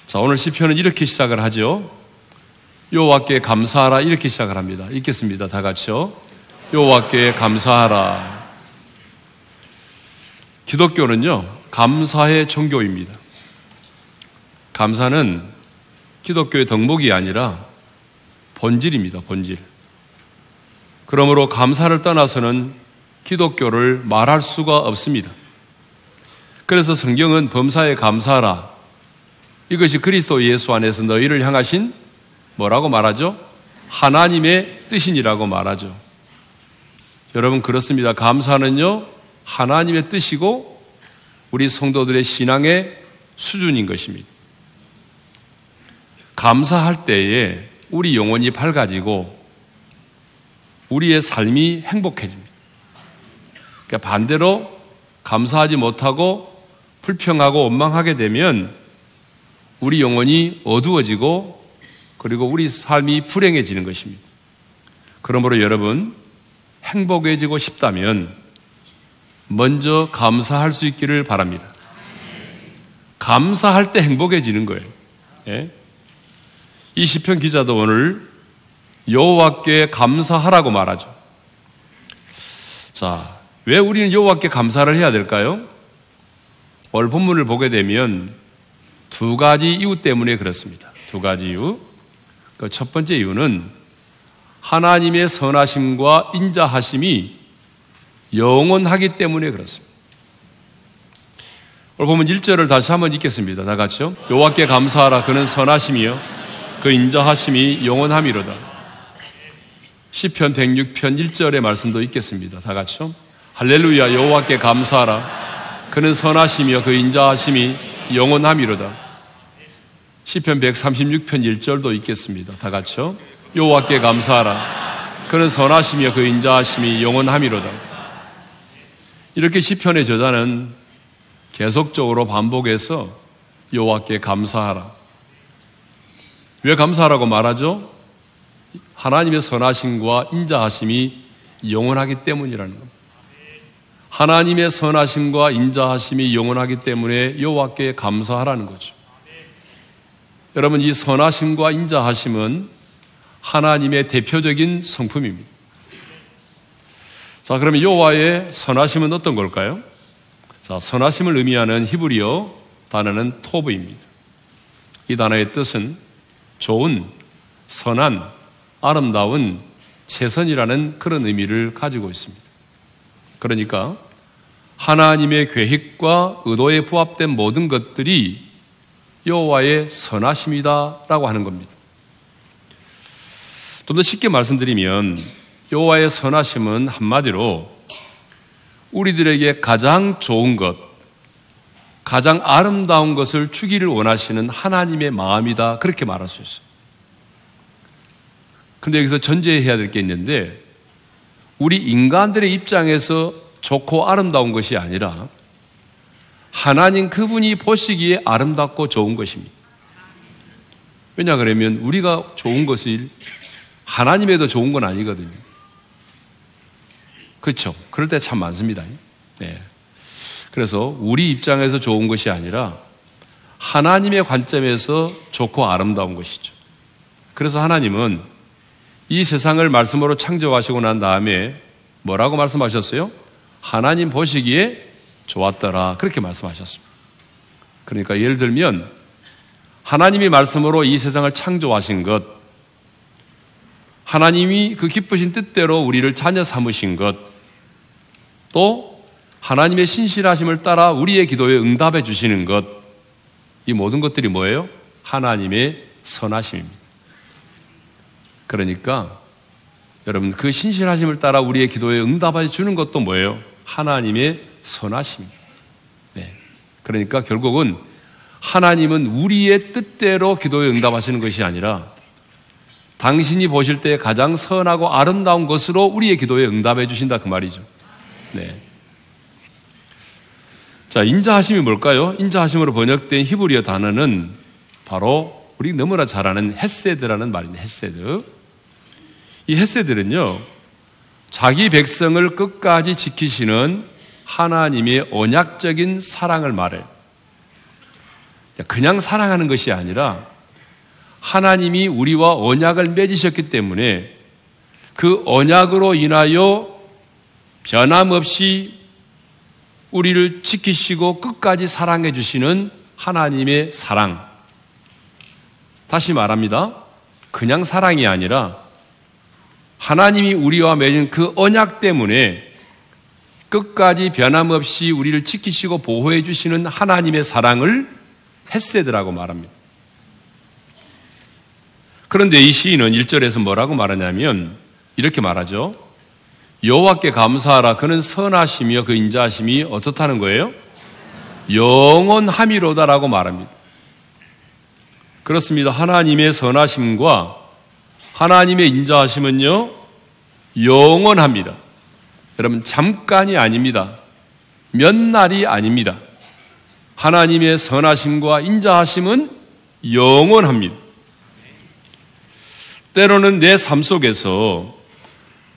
자, 오늘 시편은 이렇게 시작을 하죠. 여호와께 감사하라, 이렇게 시작을 합니다. 읽겠습니다. 다 같이요. 여호와께 감사하라. 기독교는요, 감사의 종교입니다. 감사는 기독교의 덕목이 아니라 본질입니다. 본질. 그러므로 감사를 떠나서는 기독교를 말할 수가 없습니다. 그래서 성경은 범사에 감사하라, 이것이 그리스도 예수 안에서 너희를 향하신 뭐라고 말하죠? 하나님의 뜻이니라고 말하죠. 여러분, 그렇습니다. 감사는요, 하나님의 뜻이고 우리 성도들의 신앙의 수준인 것입니다. 감사할 때에 우리 영혼이 밝아지고 우리의 삶이 행복해집니다. 그러니까 반대로 감사하지 못하고 불평하고 원망하게 되면 우리 영혼이 어두워지고 그리고 우리 삶이 불행해지는 것입니다. 그러므로 여러분, 행복해지고 싶다면 먼저 감사할 수 있기를 바랍니다. 감사할 때 행복해지는 거예요. 예? 이 시편 기자도 오늘 여호와께 감사하라고 말하죠. 자, 왜 우리는 여호와께 감사를 해야 될까요? 오늘 본문을 보게 되면 두 가지 이유 때문에 그렇습니다. 두 가지 이유. 그 첫 번째 이유는 하나님의 선하심과 인자하심이 영원하기 때문에 그렇습니다. 오늘 보면 1절을 다시 한번 읽겠습니다. 다 같이요. 여호와께 감사하라. 그는 선하심이요 그 인자하심이 영원함이로다. 시편 106편 1절의 말씀도 읽겠습니다. 다 같이요. 할렐루야. 여호와께 감사하라. 그는 선하심이요 그 인자하심이 영원함이로다. 시편 136편 1절도 읽겠습니다. 다 같이요. 여호와께 감사하라. 그는 선하심이요 그 인자하심이 영원함이로다. 이렇게 시편의 저자는 계속적으로 반복해서 여호와께 감사하라. 왜 감사하라고 말하죠? 하나님의 선하심과 인자하심이 영원하기 때문이라는 겁니다. 하나님의 선하심과 인자하심이 영원하기 때문에 여호와께 감사하라는 거죠. 여러분, 이 선하심과 인자하심은 하나님의 대표적인 성품입니다. 자, 그러면 여호와의 선하심은 어떤 걸까요? 자, 선하심을 의미하는 히브리어 단어는 토브입니다. 이 단어의 뜻은 좋은, 선한, 아름다운, 최선이라는 그런 의미를 가지고 있습니다. 그러니까 하나님의 계획과 의도에 부합된 모든 것들이 여호와의 선하심이다라고 하는 겁니다. 좀 더 쉽게 말씀드리면 여호와의 선하심은 한마디로 우리들에게 가장 좋은 것, 가장 아름다운 것을 주기를 원하시는 하나님의 마음이다, 그렇게 말할 수 있어요. 근데 여기서 전제해야 될 게 있는데, 우리 인간들의 입장에서 좋고 아름다운 것이 아니라 하나님 그분이 보시기에 아름답고 좋은 것입니다. 왜냐 그러면 우리가 좋은 것이 하나님에도 좋은 건 아니거든요. 그렇죠? 그럴 때 참 많습니다. 네. 그래서 우리 입장에서 좋은 것이 아니라 하나님의 관점에서 좋고 아름다운 것이죠. 그래서 하나님은 이 세상을 말씀으로 창조하시고 난 다음에 뭐라고 말씀하셨어요? 하나님 보시기에 좋았더라, 그렇게 말씀하셨습니다. 그러니까 예를 들면 하나님이 말씀으로 이 세상을 창조하신 것, 하나님이 그 기쁘신 뜻대로 우리를 자녀 삼으신 것, 또 하나님의 신실하심을 따라 우리의 기도에 응답해 주시는 것, 이 모든 것들이 뭐예요? 하나님의 선하심입니다. 그러니까 여러분, 그 신실하심을 따라 우리의 기도에 응답해 주는 것도 뭐예요? 하나님의 선하심입니다. 네. 그러니까 결국은 하나님은 우리의 뜻대로 기도에 응답하시는 것이 아니라 당신이 보실 때 가장 선하고 아름다운 것으로 우리의 기도에 응답해 주신다, 그 말이죠. 네. 자, 인자하심이 뭘까요? 인자하심으로 번역된 히브리어 단어는 바로 우리 너무나 잘 아는 헤세드라는 말입니다. 헤세드. 이 헤세드는요, 자기 백성을 끝까지 지키시는 하나님의 언약적인 사랑을 말해요. 그냥 사랑하는 것이 아니라 하나님이 우리와 언약을 맺으셨기 때문에 그 언약으로 인하여 변함없이 우리를 지키시고 끝까지 사랑해 주시는 하나님의 사랑. 다시 말합니다. 그냥 사랑이 아니라 하나님이 우리와 맺은 그 언약 때문에 끝까지 변함없이 우리를 지키시고 보호해 주시는 하나님의 사랑을 헤세드라고 말합니다. 그런데 이 시인은 1절에서 뭐라고 말하냐면 이렇게 말하죠. 여호와께 감사하라. 그는 선하시며 그 인자하심이 어떻다는 거예요? 영원함이로다라고 말합니다. 그렇습니다. 하나님의 선하심과 하나님의 인자하심은요, 영원합니다. 여러분, 잠깐이 아닙니다. 몇 날이 아닙니다. 하나님의 선하심과 인자하심은 영원합니다. 때로는 내 삶 속에서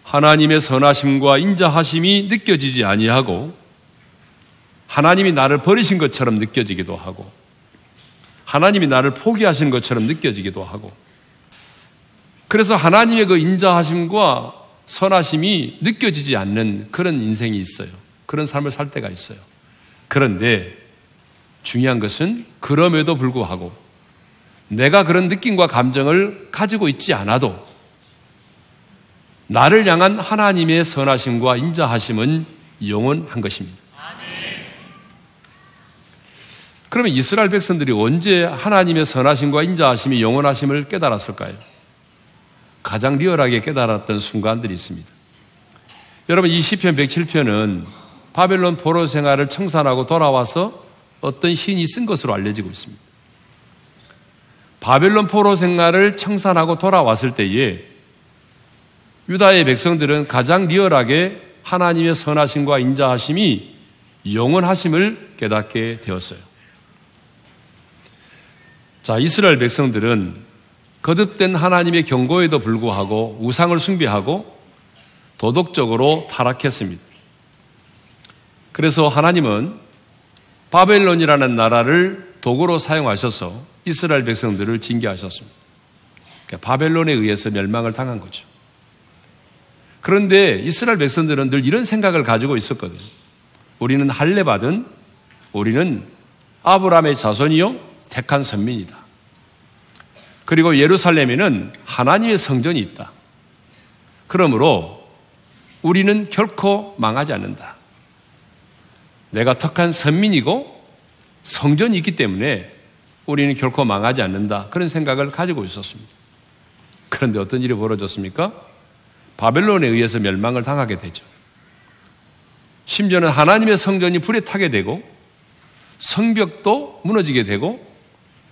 하나님의 선하심과 인자하심이 느껴지지 아니하고 하나님이 나를 버리신 것처럼 느껴지기도 하고 하나님이 나를 포기하신 것처럼 느껴지기도 하고 그래서 하나님의 그 인자하심과 선하심이 느껴지지 않는 그런 인생이 있어요. 그런 삶을 살 때가 있어요. 그런데 중요한 것은 그럼에도 불구하고 내가 그런 느낌과 감정을 가지고 있지 않아도 나를 향한 하나님의 선하심과 인자하심은 영원한 것입니다. 그러면 이스라엘 백성들이 언제 하나님의 선하심과 인자하심이 영원하심을 깨달았을까요? 가장 리얼하게 깨달았던 순간들이 있습니다. 여러분, 이 시편 107편은 바벨론 포로 생활을 청산하고 돌아와서 어떤 시인이 쓴 것으로 알려지고 있습니다. 바벨론 포로 생활을 청산하고 돌아왔을 때에 유다의 백성들은 가장 리얼하게 하나님의 선하심과 인자하심이 영원하심을 깨닫게 되었어요. 자, 이스라엘 백성들은 거듭된 하나님의 경고에도 불구하고 우상을 숭배하고 도덕적으로 타락했습니다. 그래서 하나님은 바벨론이라는 나라를 도구로 사용하셔서 이스라엘 백성들을 징계하셨습니다. 그러니까 바벨론에 의해서 멸망을 당한 거죠. 그런데 이스라엘 백성들은 늘 이런 생각을 가지고 있었거든요. 우리는 할례 받은, 우리는 아브라함의 자손이요 택한 선민이다. 그리고 예루살렘에는 하나님의 성전이 있다. 그러므로 우리는 결코 망하지 않는다. 내가 택한 선민이고 성전이 있기 때문에 우리는 결코 망하지 않는다. 그런 생각을 가지고 있었습니다. 그런데 어떤 일이 벌어졌습니까? 바벨론에 의해서 멸망을 당하게 되죠. 심지어는 하나님의 성전이 불에 타게 되고 성벽도 무너지게 되고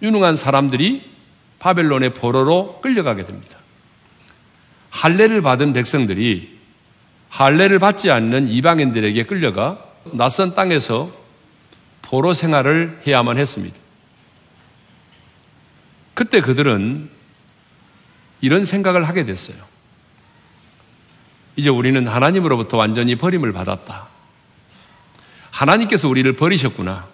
유능한 사람들이 바벨론의 포로로 끌려가게 됩니다. 할례를 받은 백성들이 할례를 받지 않는 이방인들에게 끌려가 낯선 땅에서 포로 생활을 해야만 했습니다. 그때 그들은 이런 생각을 하게 됐어요. 이제 우리는 하나님으로부터 완전히 버림을 받았다. 하나님께서 우리를 버리셨구나.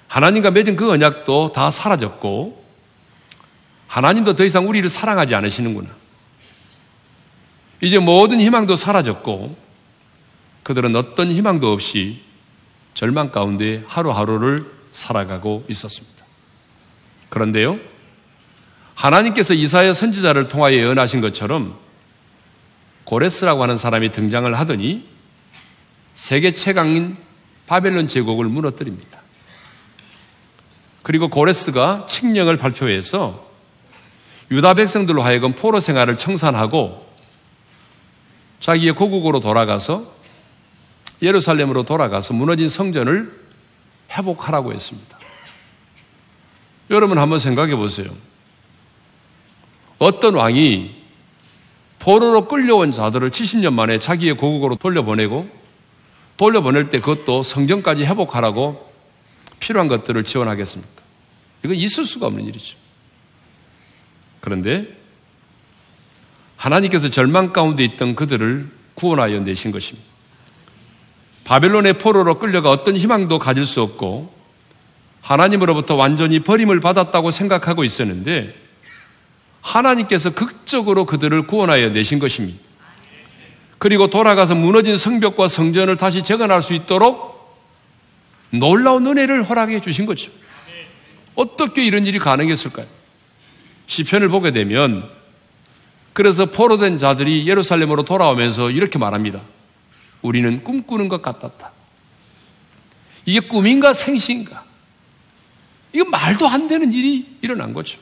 하나님과 맺은 그 언약도 다 사라졌고 하나님도 더 이상 우리를 사랑하지 않으시는구나. 이제 모든 희망도 사라졌고 그들은 어떤 희망도 없이 절망 가운데 하루하루를 살아가고 있었습니다. 그런데요, 하나님께서 이사야 선지자를 통하여 예언하신 것처럼 고레스라고 하는 사람이 등장을 하더니 세계 최강인 바벨론 제국을 무너뜨립니다. 그리고 고레스가 칙령을 발표해서 유다 백성들로 하여금 포로 생활을 청산하고 자기의 고국으로 돌아가서 예루살렘으로 돌아가서 무너진 성전을 회복하라고 했습니다. 여러분 한번 생각해 보세요. 어떤 왕이 포로로 끌려온 자들을 70년 만에 자기의 고국으로 돌려보낼 때 그것도 성전까지 회복하라고 필요한 것들을 지원하겠습니까? 이건 있을 수가 없는 일이죠. 그런데 하나님께서 절망 가운데 있던 그들을 구원하여 내신 것입니다. 바벨론의 포로로 끌려가 어떤 희망도 가질 수 없고 하나님으로부터 완전히 버림을 받았다고 생각하고 있었는데 하나님께서 극적으로 그들을 구원하여 내신 것입니다. 그리고 돌아가서 무너진 성벽과 성전을 다시 재건할 수 있도록 놀라운 은혜를 허락해 주신 거죠. 어떻게 이런 일이 가능했을까요? 시편을 보게 되면 그래서 포로된 자들이 예루살렘으로 돌아오면서 이렇게 말합니다. 우리는 꿈꾸는 것 같았다. 이게 꿈인가 생시인가? 이거 말도 안 되는 일이 일어난 거죠.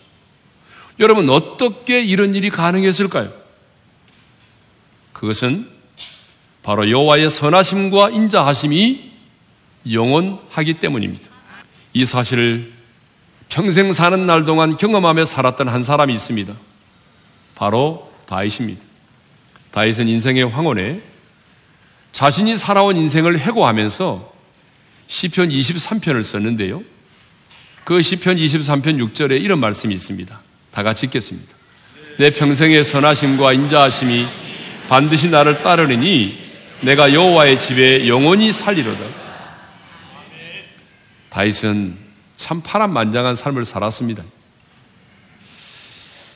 여러분, 어떻게 이런 일이 가능했을까요? 그것은 바로 여호와의 선하심과 인자하심이 영원하기 때문입니다. 이 사실을 평생 사는 날 동안 경험하며 살았던 한 사람이 있습니다. 바로 다윗입니다. 다윗은 인생의 황혼에 자신이 살아온 인생을 회고하면서 시편 23편을 썼는데요. 그 시편 23편 6절에 이런 말씀이 있습니다. 다 같이 읽겠습니다. 내 평생의 선하심과 인자하심이 반드시 나를 따르느니 내가 여호와의 집에 영원히 살리로다. 다윗은 참 파란만장한 삶을 살았습니다.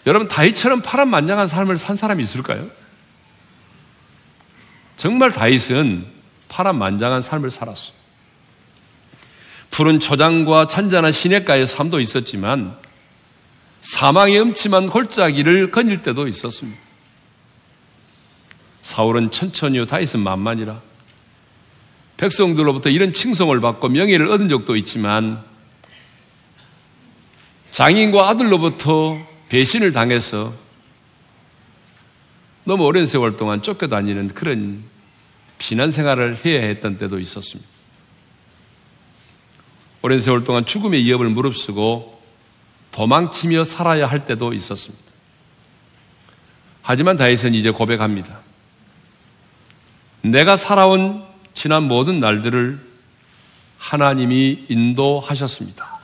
여러분, 다윗처럼 파란만장한 삶을 산 사람이 있을까요? 정말 다윗은 파란만장한 삶을 살았어요. 푸른 초장과 찬잔한 시냇가의 삶도 있었지만 사망의 음침한 골짜기를 거닐 때도 있었습니다. 사울은 천천히요, 다윗은 만만이라 백성들로부터 이런 칭송을 받고 명예를 얻은 적도 있지만 장인과 아들로부터 배신을 당해서 너무 오랜 세월 동안 쫓겨다니는 그런 비난 생활을 해야 했던 때도 있었습니다. 오랜 세월 동안 죽음의 위협을 무릅쓰고 도망치며 살아야 할 때도 있었습니다. 하지만 다윗은 이제 고백합니다. 내가 살아온 지난 모든 날들을 하나님이 인도하셨습니다.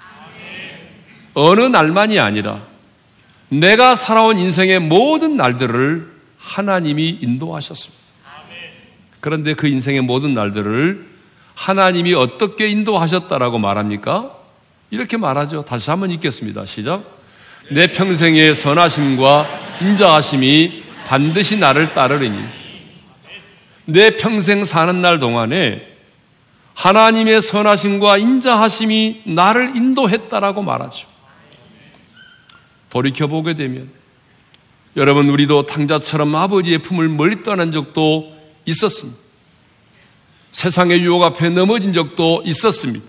어느 날만이 아니라 내가 살아온 인생의 모든 날들을 하나님이 인도하셨습니다. 그런데 그 인생의 모든 날들을 하나님이 어떻게 인도하셨다라고 말합니까? 이렇게 말하죠. 다시 한번 읽겠습니다. 시작. 내 평생의 선하심과 인자하심이 반드시 나를 따르리니. 내 평생 사는 날 동안에 하나님의 선하심과 인자하심이 나를 인도했다라고 말하죠. 돌이켜보게 되면 여러분, 우리도 탕자처럼 아버지의 품을 멀리 떠난 적도 있었습니다. 세상의 유혹 앞에 넘어진 적도 있었습니다.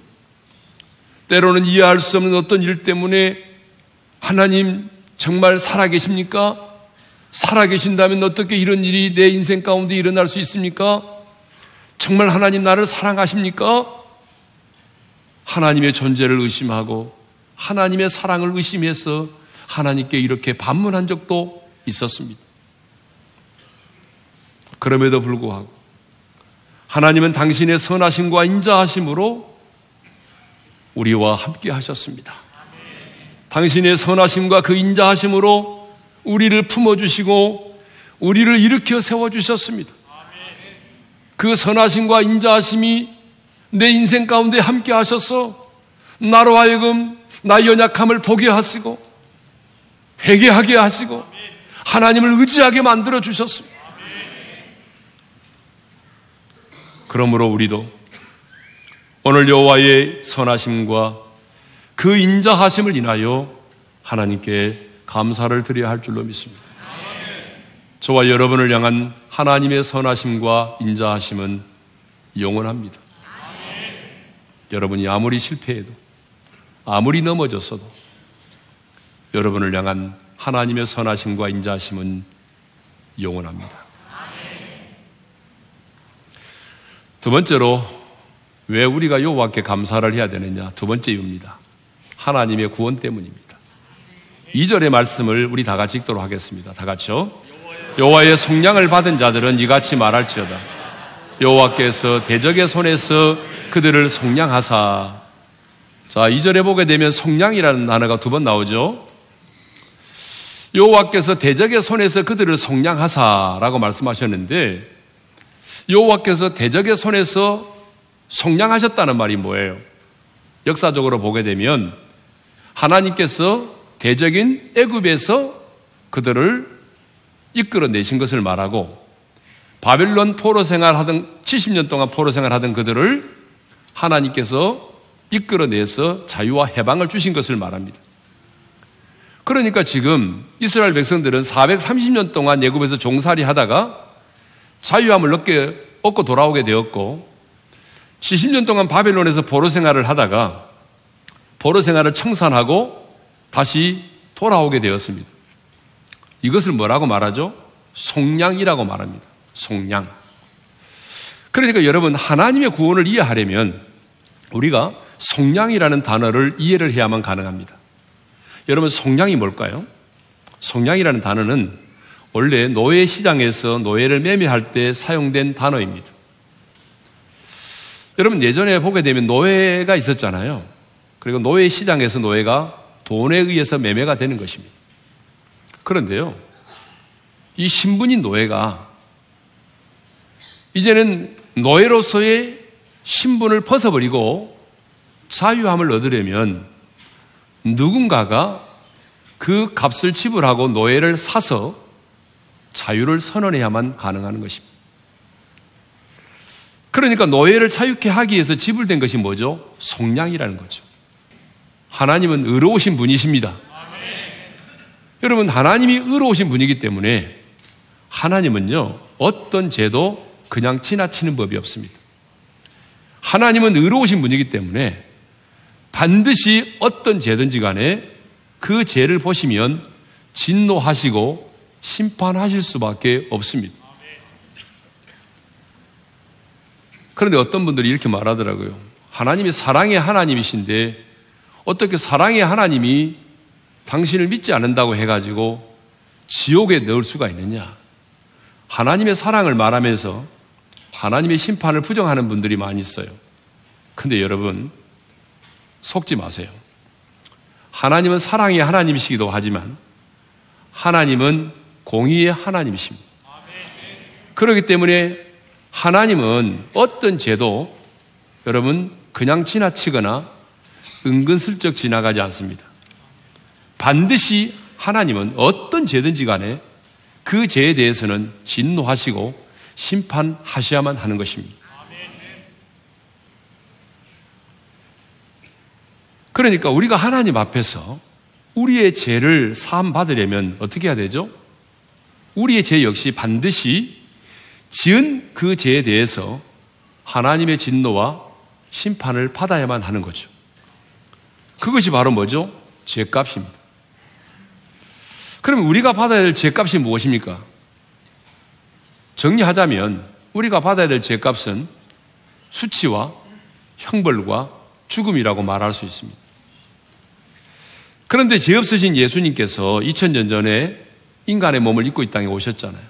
때로는 이해할 수 없는 어떤 일 때문에 하나님 정말 살아계십니까? 살아계신다면 어떻게 이런 일이 내 인생 가운데 일어날 수 있습니까? 정말 하나님 나를 사랑하십니까? 하나님의 존재를 의심하고 하나님의 사랑을 의심해서 하나님께 이렇게 반문한 적도 있었습니다. 그럼에도 불구하고 하나님은 당신의 선하심과 인자하심으로 우리와 함께 하셨습니다. 당신의 선하심과 그 인자하심으로 우리를 품어주시고 우리를 일으켜 세워주셨습니다. 그 선하심과 인자하심이 내 인생 가운데 함께 하셔서 나로 하여금 나의 연약함을 보게 하시고 회개하게 하시고 하나님을 의지하게 만들어 주셨습니다. 그러므로 우리도 오늘 여호와의 선하심과 그 인자하심을 인하여 하나님께 감사를 드려야 할 줄로 믿습니다. 저와 여러분을 향한 하나님의 선하심과 인자하심은 영원합니다. 여러분이 아무리 실패해도 아무리 넘어졌어도 여러분을 향한 하나님의 선하심과 인자하심은 영원합니다. 두 번째로 왜 우리가 여호와께 감사를 해야 되느냐? 두 번째 이유입니다. 하나님의 구원 때문입니다. 2절의 말씀을 우리 다 같이 읽도록 하겠습니다. 다 같이요. 여호와의 속량을 받은 자들은 이같이 말할지어다. 여호와께서 대적의 손에서 그들을 속량하사. 자, 2절에 보게 되면 속량이라는 단어가 두 번 나오죠. 여호와께서 대적의 손에서 그들을 속량하사라고 말씀하셨는데 여호와께서 대적의 손에서 속량하셨다는 말이 뭐예요? 역사적으로 보게 되면 하나님께서 대적인 애굽에서 그들을 이끌어내신 것을 말하고, 바벨론 포로 생활하던 70년 동안 포로 생활하던 그들을 하나님께서 이끌어내서 자유와 해방을 주신 것을 말합니다. 그러니까 지금 이스라엘 백성들은 430년 동안 애굽에서 종살이 하다가 자유함을 얻고 돌아오게 되었고, 70년 동안 바벨론에서 포로 생활을 하다가 포로 생활을 청산하고 다시 돌아오게 되었습니다. 이것을 뭐라고 말하죠? 속량이라고 말합니다. 속량. 그러니까 여러분, 하나님의 구원을 이해하려면 우리가 속량이라는 단어를 이해를 해야만 가능합니다. 여러분, 속량이 뭘까요? 속량이라는 단어는 원래 노예 시장에서 노예를 매매할 때 사용된 단어입니다. 여러분, 예전에 보게 되면 노예가 있었잖아요. 그리고 노예 시장에서 노예가 돈에 의해서 매매가 되는 것입니다. 그런데요, 이 신분인 노예가 이제는 노예로서의 신분을 벗어버리고 자유함을 얻으려면 누군가가 그 값을 지불하고 노예를 사서 자유를 선언해야만 가능한 것입니다. 그러니까 노예를 자유케 하기 위해서 지불된 것이 뭐죠? 속량이라는 거죠. 하나님은 의로우신 분이십니다. 여러분, 하나님이 의로우신 분이기 때문에 하나님은요, 어떤 죄도 그냥 지나치는 법이 없습니다. 하나님은 의로우신 분이기 때문에 반드시 어떤 죄든지 간에 그 죄를 보시면 진노하시고 심판하실 수밖에 없습니다. 그런데 어떤 분들이 이렇게 말하더라고요. 하나님이 사랑의 하나님이신데 어떻게 사랑의 하나님이 당신을 믿지 않는다고 해가지고 지옥에 넣을 수가 있느냐. 하나님의 사랑을 말하면서 하나님의 심판을 부정하는 분들이 많이 있어요. 근데 여러분, 속지 마세요. 하나님은 사랑의 하나님이시기도 하지만 하나님은 공의의 하나님이십니다. 그렇기 때문에 하나님은 어떤 죄도 여러분 그냥 지나치거나 은근슬쩍 지나가지 않습니다. 반드시 하나님은 어떤 죄든지 간에 그 죄에 대해서는 진노하시고 심판하셔야만 하는 것입니다. 그러니까 우리가 하나님 앞에서 우리의 죄를 사함받으려면 어떻게 해야 되죠? 우리의 죄 역시 반드시 지은 그 죄에 대해서 하나님의 진노와 심판을 받아야만 하는 거죠. 그것이 바로 뭐죠? 죄값입니다. 그럼 우리가 받아야 될 죄값이 무엇입니까? 정리하자면 우리가 받아야 될 죄값은 수치와 형벌과 죽음이라고 말할 수 있습니다. 그런데 죄 없으신 예수님께서 2000년 전에 인간의 몸을 입고 이 땅에 오셨잖아요.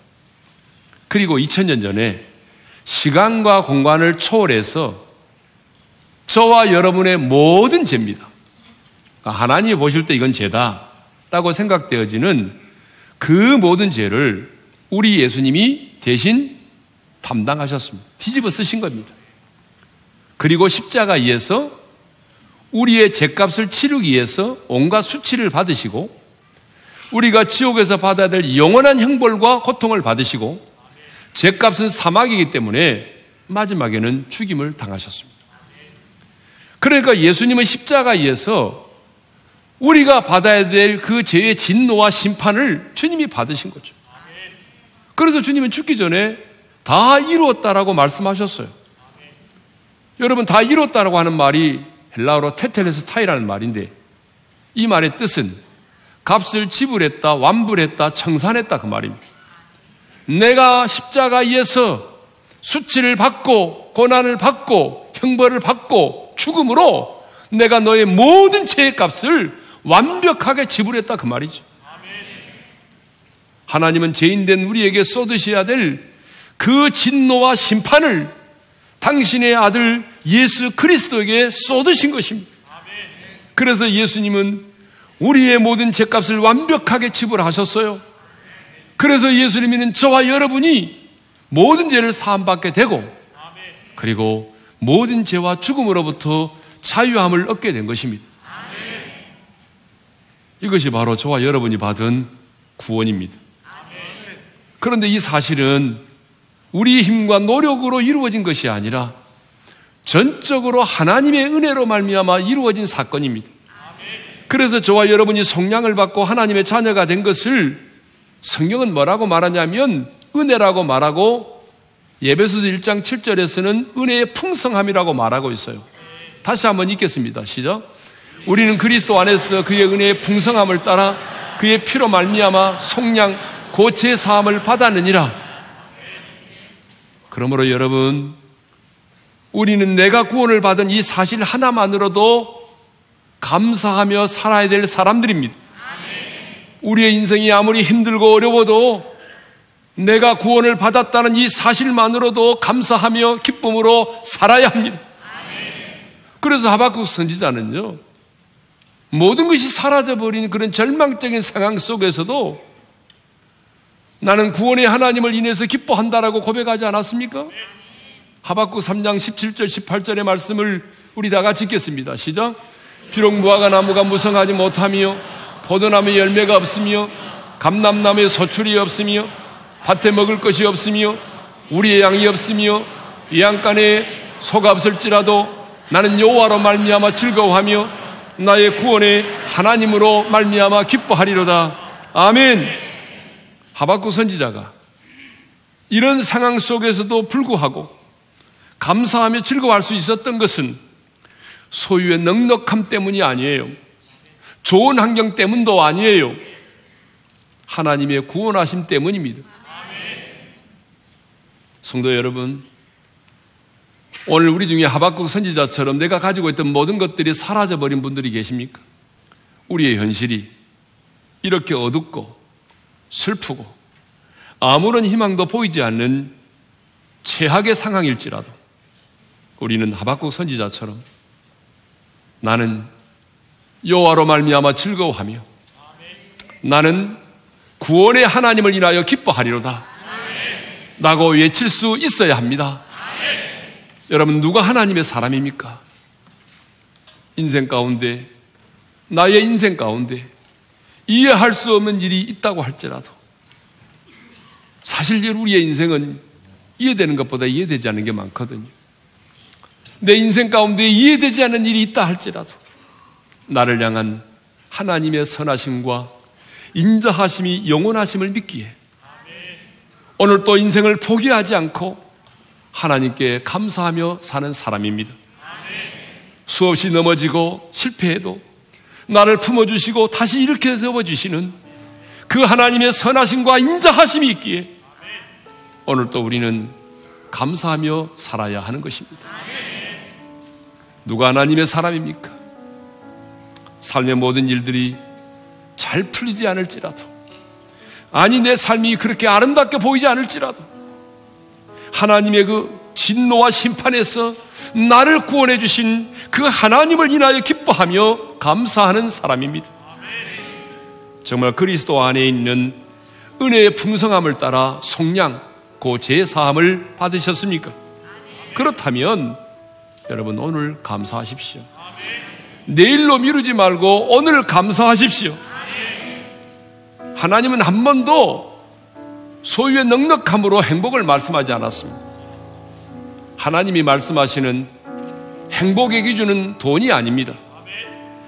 그리고 2000년 전에 시간과 공간을 초월해서 저와 여러분의 모든 죄입니다. 하나님이 보실 때 이건 죄다 라고 생각되어지는 그 모든 죄를 우리 예수님이 대신 담당하셨습니다. 뒤집어 쓰신 겁니다. 그리고 십자가에서 우리의 죄값을 치르기 위해서 온갖 수치를 받으시고 우리가 지옥에서 받아야 될 영원한 형벌과 고통을 받으시고 죄값은 사막이기 때문에 마지막에는 죽임을 당하셨습니다. 그러니까 예수님은 십자가에서 우리가 받아야 될 그 죄의 진노와 심판을 주님이 받으신 거죠. 그래서 주님은 죽기 전에 다 이루었다라고 말씀하셨어요. 여러분, 다 이루었다라고 하는 말이 헬라어로 테텔레스타이라는 말인데 이 말의 뜻은 값을 지불했다, 완불했다, 청산했다 그 말입니다. 내가 십자가에서 수치를 받고 고난을 받고 형벌을 받고 죽음으로 내가 너의 모든 죄의 값을 완벽하게 지불했다 그 말이죠. 하나님은 죄인된 우리에게 쏟으셔야 될 그 진노와 심판을 당신의 아들 예수 그리스도에게 쏟으신 것입니다. 그래서 예수님은 우리의 모든 죄값을 완벽하게 지불하셨어요. 그래서 예수님은 저와 여러분이 모든 죄를 사함받게 되고 그리고 모든 죄와 죽음으로부터 자유함을 얻게 된 것입니다. 이것이 바로 저와 여러분이 받은 구원입니다. 그런데 이 사실은 우리의 힘과 노력으로 이루어진 것이 아니라 전적으로 하나님의 은혜로 말미암아 이루어진 사건입니다. 그래서 저와 여러분이 속량을 받고 하나님의 자녀가 된 것을 성경은 뭐라고 말하냐면 은혜라고 말하고 에베소서 1장 7절에서는 은혜의 풍성함이라고 말하고 있어요. 다시 한번 읽겠습니다. 시작. 우리는 그리스도 안에서 그의 은혜의 풍성함을 따라 그의 피로 말미암아 속량 곧 제사함을 받았느니라. 그러므로 여러분, 우리는 내가 구원을 받은 이 사실 하나만으로도 감사하며 살아야 될 사람들입니다. 우리의 인생이 아무리 힘들고 어려워도 내가 구원을 받았다는 이 사실만으로도 감사하며 기쁨으로 살아야 합니다. 그래서 하박국 선지자는요, 모든 것이 사라져버린 그런 절망적인 상황 속에서도 나는 구원의 하나님을 인해서 기뻐한다라고 고백하지 않았습니까? 하박국 3장 17절 18절의 말씀을 우리 다 같이 읽겠습니다. 시작. 비록 무화과 나무가 무성하지 못하며 포도나무에 열매가 없으며 감람나무에 소출이 없으며 밭에 먹을 것이 없으며 우리의 양이 없으며 외양간에 소가 없을지라도 나는 여호와로 말미암아 즐거워하며 나의 구원의 하나님으로 말미암아 기뻐하리로다. 아멘. 하박국 선지자가 이런 상황 속에서도 불구하고 감사하며 즐거워할 수 있었던 것은 소유의 넉넉함 때문이 아니에요. 좋은 환경 때문도 아니에요. 하나님의 구원하심 때문입니다. 성도 여러분, 오늘 우리 중에 하박국 선지자처럼 내가 가지고 있던 모든 것들이 사라져버린 분들이 계십니까? 우리의 현실이 이렇게 어둡고 슬프고 아무런 희망도 보이지 않는 최악의 상황일지라도 우리는 하박국 선지자처럼 나는 여호와로 말미암아 즐거워하며 나는 구원의 하나님을 인하여 기뻐하리로다 라고 외칠 수 있어야 합니다. 여러분, 누가 하나님의 사람입니까? 인생 가운데, 나의 인생 가운데 이해할 수 없는 일이 있다고 할지라도 사실 우리의 인생은 이해되는 것보다 이해되지 않는 게 많거든요. 내 인생 가운데 이해되지 않는 일이 있다 할지라도 나를 향한 하나님의 선하심과 인자하심이 영원하심을 믿기에 오늘 또 인생을 포기하지 않고 하나님께 감사하며 사는 사람입니다. 수없이 넘어지고 실패해도 나를 품어주시고 다시 일으켜 세워주시는 그 하나님의 선하심과 인자하심이 있기에 오늘 또 우리는 감사하며 살아야 하는 것입니다. 누가 하나님의 사람입니까? 삶의 모든 일들이 잘 풀리지 않을지라도, 아니 내 삶이 그렇게 아름답게 보이지 않을지라도 하나님의 그 진노와 심판에서 나를 구원해 주신 그 하나님을 인하여 기뻐하며 감사하는 사람입니다. 정말 그리스도 안에 있는 은혜의 풍성함을 따라 속량, 그 제사함을 받으셨습니까? 그렇다면 여러분 오늘 감사하십시오. 내일로 미루지 말고 오늘 감사하십시오. 하나님은 한 번도 소유의 넉넉함으로 행복을 말씀하지 않았습니다. 하나님이 말씀하시는 행복의 기준은 돈이 아닙니다.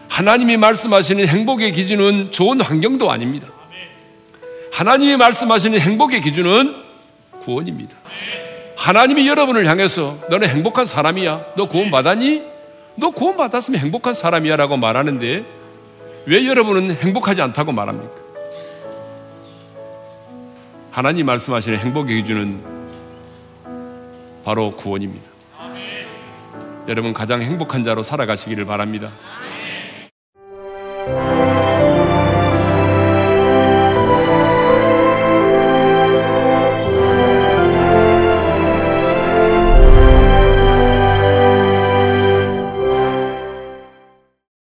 하나님이 말씀하시는 행복의 기준은 좋은 환경도 아닙니다. 하나님이 말씀하시는 행복의 기준은 구원입니다. 하나님이 여러분을 향해서 너는 행복한 사람이야, 너 구원 받았니? 너 구원 받았으면 행복한 사람이야 라고 말하는데 왜 여러분은 행복하지 않다고 말합니까? 하나님 말씀하시는 행복의 기준은 바로 구원입니다. 여러분 가장 행복한 자로 살아가시기를 바랍니다.